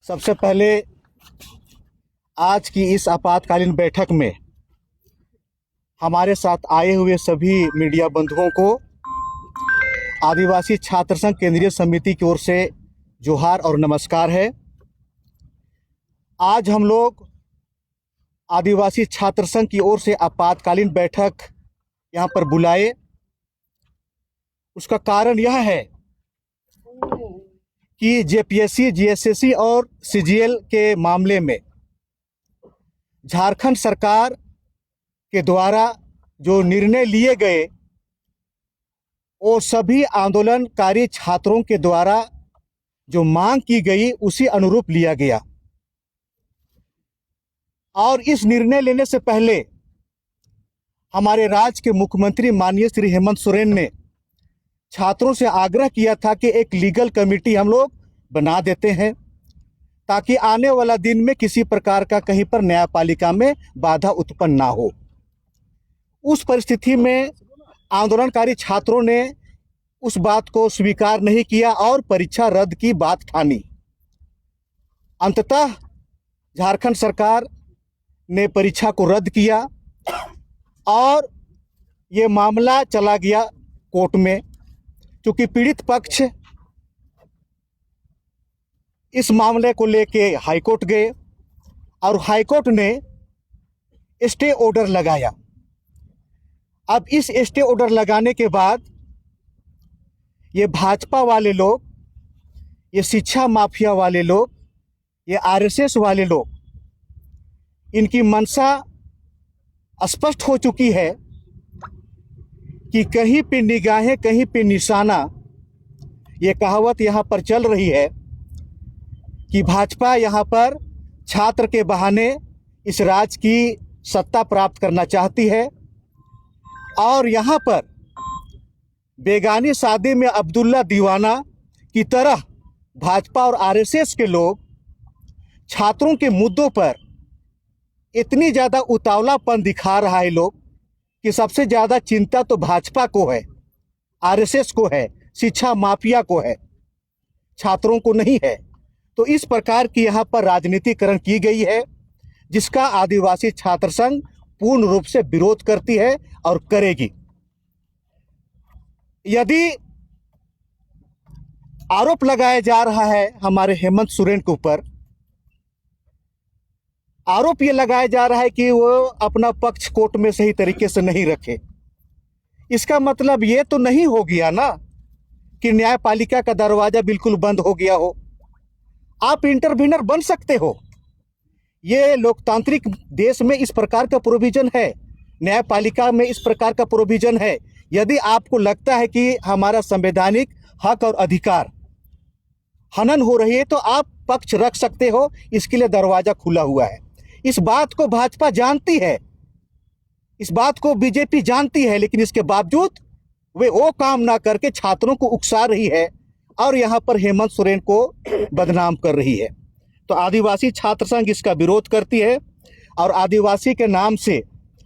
सबसे पहले आज की इस आपातकालीन बैठक में हमारे साथ आए हुए सभी मीडिया बंधुओं को आदिवासी छात्र संघ केंद्रीय समिति की ओर से जोहार और नमस्कार है। आज हम लोग आदिवासी छात्र संघ की ओर से आपातकालीन बैठक यहाँ पर बुलाए, उसका कारण यह है कि जेपीएससी, जीएसएससी और सीजीएल के मामले में झारखंड सरकार के द्वारा जो निर्णय लिए गए वो सभी आंदोलनकारी छात्रों के द्वारा जो मांग की गई उसी अनुरूप लिया गया। और इस निर्णय लेने से पहले हमारे राज्य के मुख्यमंत्री माननीय श्री हेमंत सोरेन ने छात्रों से आग्रह किया था कि एक लीगल कमेटी हम लोग बना देते हैं ताकि आने वाला दिन में किसी प्रकार का कहीं पर न्यायपालिका में बाधा उत्पन्न ना हो। उस परिस्थिति में आंदोलनकारी छात्रों ने उस बात को स्वीकार नहीं किया और परीक्षा रद्द की बात ठानी। अंततः झारखंड सरकार ने परीक्षा को रद्द किया और ये मामला चला गया कोर्ट में। क्योंकि पीड़ित पक्ष इस मामले को लेके हाईकोर्ट गए और हाईकोर्ट ने स्टे ऑर्डर लगाया। अब इस स्टे ऑर्डर लगाने के बाद ये भाजपा वाले लोग, ये शिक्षा माफिया वाले लोग, ये आरएसएस वाले लोग, इनकी मंशा स्पष्ट हो चुकी है कि कहीं पे निगाहें कहीं पे निशाना। ये कहावत यहाँ पर चल रही है कि भाजपा यहाँ पर छात्र के बहाने इस राज्य की सत्ता प्राप्त करना चाहती है और यहाँ पर बेगानी शादी में अब्दुल्ला दीवाना की तरह भाजपा और आरएसएस के लोग छात्रों के मुद्दों पर इतनी ज़्यादा उतावलापन दिखा रहा है लोग कि सबसे ज़्यादा चिंता तो भाजपा को है, आरएसएस को है, शिक्षा माफिया को है, छात्रों को नहीं है। तो इस प्रकार की यहाँ पर राजनीतिकरण की गई है जिसका आदिवासी छात्र संघ पूर्ण रूप से विरोध करती है और करेगी। यदि आरोप लगाया जा रहा है हमारे हेमंत सोरेन के ऊपर, आरोप ये लगाया जा रहा है कि वो अपना पक्ष कोर्ट में सही तरीके से नहीं रखे, इसका मतलब ये तो नहीं हो गया ना कि न्यायपालिका का दरवाजा बिल्कुल बंद हो गया हो। आप इंटरवीनर बन सकते हो, ये लोकतांत्रिक देश में इस प्रकार का प्रोविजन है, न्यायपालिका में इस प्रकार का प्रोविजन है। यदि आपको लगता है कि हमारा संवैधानिक हक और अधिकार हनन हो रही है तो आप पक्ष रख सकते हो, इसके लिए दरवाजा खुला हुआ है। इस बात को भाजपा जानती है, इस बात को बीजेपी जानती है, लेकिन इसके बावजूद वे वो काम ना करके छात्रों को उकसा रही है और यहाँ पर हेमंत सोरेन को बदनाम कर रही है। तो आदिवासी छात्र संघ इसका विरोध करती है और आदिवासी के नाम से,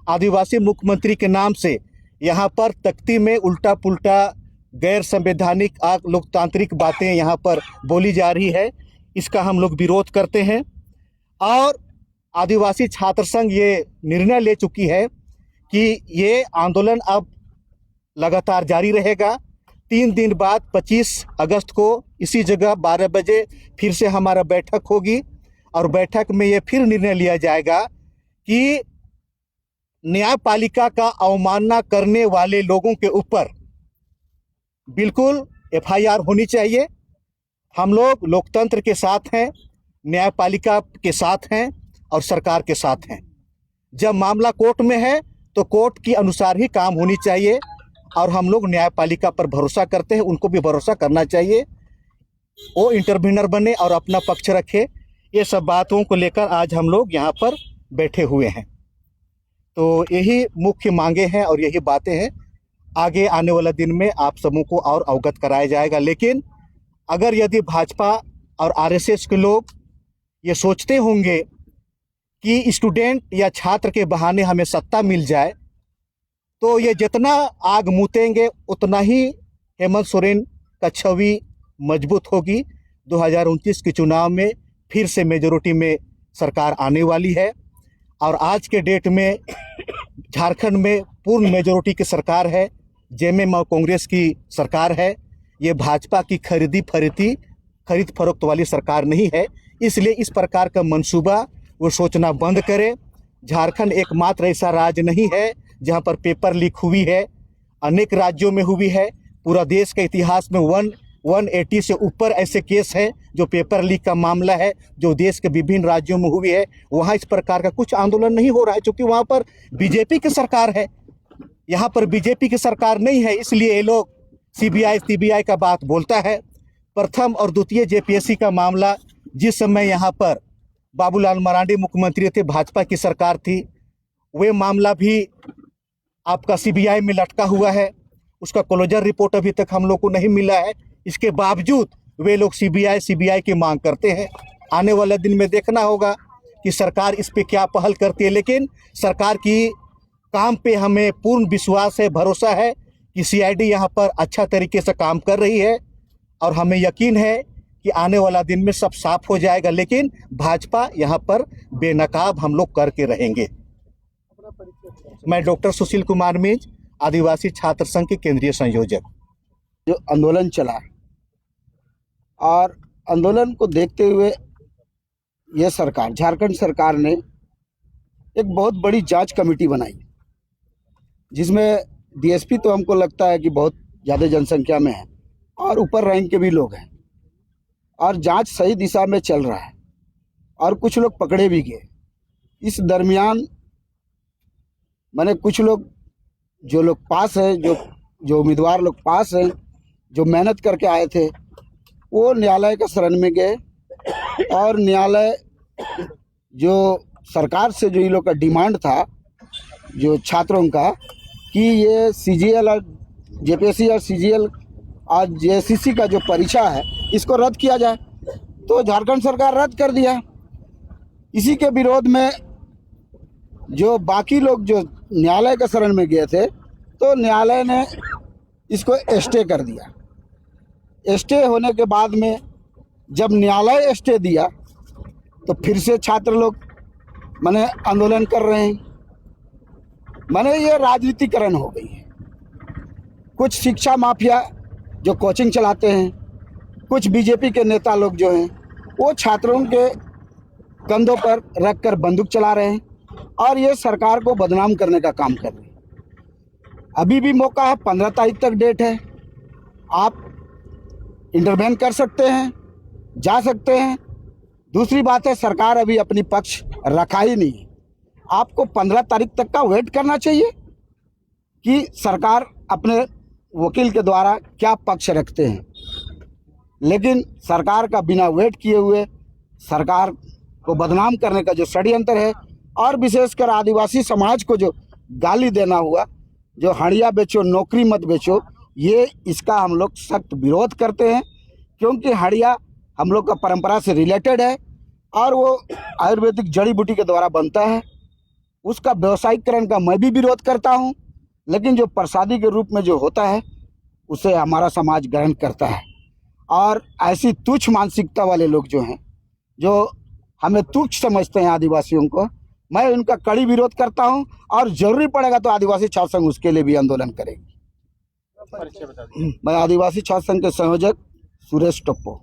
आदिवासी मुख्यमंत्री के नाम से यहाँ पर तख्ती में उल्टा पुल्टा गैर संवैधानिक लोकतांत्रिक बातें यहाँ पर बोली जा रही है। इसका हम लोग विरोध करते हैं और आदिवासी छात्र संघ ये निर्णय ले चुकी है कि ये आंदोलन अब लगातार जारी रहेगा। 3 दिन बाद 25 अगस्त को इसी जगह 12 बजे फिर से हमारा बैठक होगी और बैठक में ये फिर निर्णय लिया जाएगा कि न्यायपालिका का अवमानना करने वाले लोगों के ऊपर बिल्कुल एफआईआर होनी चाहिए। हम लोग लोकतंत्र के साथ हैं, न्यायपालिका के साथ हैं और सरकार के साथ हैं। जब मामला कोर्ट में है तो कोर्ट के अनुसार ही काम होनी चाहिए और हम लोग न्यायपालिका पर भरोसा करते हैं, उनको भी भरोसा करना चाहिए, वो इंटरवीनर बने और अपना पक्ष रखे। ये सब बातों को लेकर आज हम लोग यहाँ पर बैठे हुए हैं। तो यही मुख्य मांगे हैं और यही बातें हैं। आगे आने वाला दिन में आप सबों को और अवगत कराया जाएगा। लेकिन अगर यदि भाजपा और आरएसएस के लोग ये सोचते होंगे कि स्टूडेंट या छात्र के बहाने हमें सत्ता मिल जाए तो ये जितना आग मूतेंगे उतना ही हेमंत सोरेन का छवि मजबूत होगी। 2029 के चुनाव में फिर से मेजोरिटी में सरकार आने वाली है। और आज के डेट में झारखंड में पूर्ण मेजोरिटी की सरकार है, जेएमएम और कांग्रेस की सरकार है। ये भाजपा की खरीद फरोख्त वाली सरकार नहीं है। इसलिए इस प्रकार का मंसूबा वो सोचना बंद करे। झारखंड एकमात्र ऐसा राज्य नहीं है जहां पर पेपर लीक हुई है, अनेक राज्यों में हुई है। पूरा देश के इतिहास में 180 से ऊपर ऐसे केस हैं जो पेपर लीक का मामला है, जो देश के विभिन्न राज्यों में हुई है। वहाँ इस प्रकार का कुछ आंदोलन नहीं हो रहा है, क्योंकि वहाँ पर बीजेपी की सरकार है। यहाँ पर बीजेपी की सरकार नहीं है, इसलिए ये लोग सीबीआई का बात बोलता है। प्रथम और द्वितीय जेपीएससी का मामला, जिस समय यहाँ पर बाबूलाल मरांडी मुख्यमंत्री थे, भाजपा की सरकार थी, वे मामला भी आपका सीबीआई में लटका हुआ है। उसका क्लोजर रिपोर्ट अभी तक हम लोग को नहीं मिला है। इसके बावजूद वे लोग सीबीआई की मांग करते हैं। आने वाले दिन में देखना होगा कि सरकार इस पे क्या पहल करती है। लेकिन सरकार की काम पे हमें पूर्ण विश्वास है, भरोसा है कि सीआईडी यहाँ पर अच्छा तरीके से काम कर रही है, और हमें यकीन है कि आने वाला दिन में सब साफ हो जाएगा। लेकिन भाजपा यहाँ पर बेनकाब हम लोग करके रहेंगे। मैं डॉक्टर सुशील कुमार मिंज, आदिवासी छात्र संघ के केंद्रीय संयोजक। जो आंदोलन चला और आंदोलन को देखते हुए यह सरकार, झारखंड सरकार ने एक बहुत बड़ी जांच कमेटी बनाई, जिसमें डीएसपी तो हमको लगता है कि बहुत ज़्यादा जनसंख्या में है और ऊपर रैंक के भी लोग हैं, और जांच सही दिशा में चल रहा है और कुछ लोग पकड़े भी गए। इस दरमियान मैंने कुछ लोग, जो लोग पास हैं, जो उम्मीदवार लोग पास हैं, जो मेहनत करके आए थे, वो न्यायालय के शरण में गए। और न्यायालय जो सरकार से जो इन लोग का डिमांड था, जो छात्रों का, कि ये सीजीएल और जेपीएससी और सीजीएल और जेसीसी का जो परीक्षा है, इसको रद्द किया जाए, तो झारखंड सरकार रद्द कर दिया। इसी के विरोध में जो बाकी लोग जो न्यायालय के शरण में गए थे, तो न्यायालय ने इसको स्टे कर दिया। स्टे होने के बाद में जब न्यायालय स्टे दिया, तो फिर से छात्र लोग माने आंदोलन कर रहे हैं। माने ये राजनीतिकरण हो गई है। कुछ शिक्षा माफिया जो कोचिंग चलाते हैं, कुछ बीजेपी के नेता लोग जो हैं, वो छात्रों के कंधों पर रखकर बंदूक चला रहे हैं और ये सरकार को बदनाम करने का काम कर रहे हैं। अभी भी मौका है, 15 तारीख तक डेट है, आप इंटरवेन कर सकते हैं, जा सकते हैं। दूसरी बात है, सरकार अभी अपनी पक्ष रखा ही नहीं है। आपको 15 तारीख तक का वेट करना चाहिए कि सरकार अपने वकील के द्वारा क्या पक्ष रखते हैं। लेकिन सरकार का बिना वेट किए हुए सरकार को बदनाम करने का जो षड्यंत्र है, और विशेषकर आदिवासी समाज को जो गाली देना हुआ, जो हड़िया बेचो नौकरी मत बेचो, ये इसका हम लोग सख्त विरोध करते हैं। क्योंकि हड़िया हम लोग का परंपरा से रिलेटेड है और वो आयुर्वेदिक जड़ी बूटी के द्वारा बनता है। उसका व्यवसायीकरण का मैं भी विरोध करता हूँ, लेकिन जो प्रसादी के रूप में जो होता है, उसे हमारा समाज ग्रहण करता है। और ऐसी तुच्छ मानसिकता वाले लोग जो हैं, जो हमें तुच्छ समझते हैं आदिवासियों को, मैं उनका कड़ी विरोध करता हूं। और जरूरी पड़ेगा तो आदिवासी छात्र संघ उसके लिए भी आंदोलन करेगी। मैं आदिवासी छात्र संघ के संयोजक सुरेश टप्पो।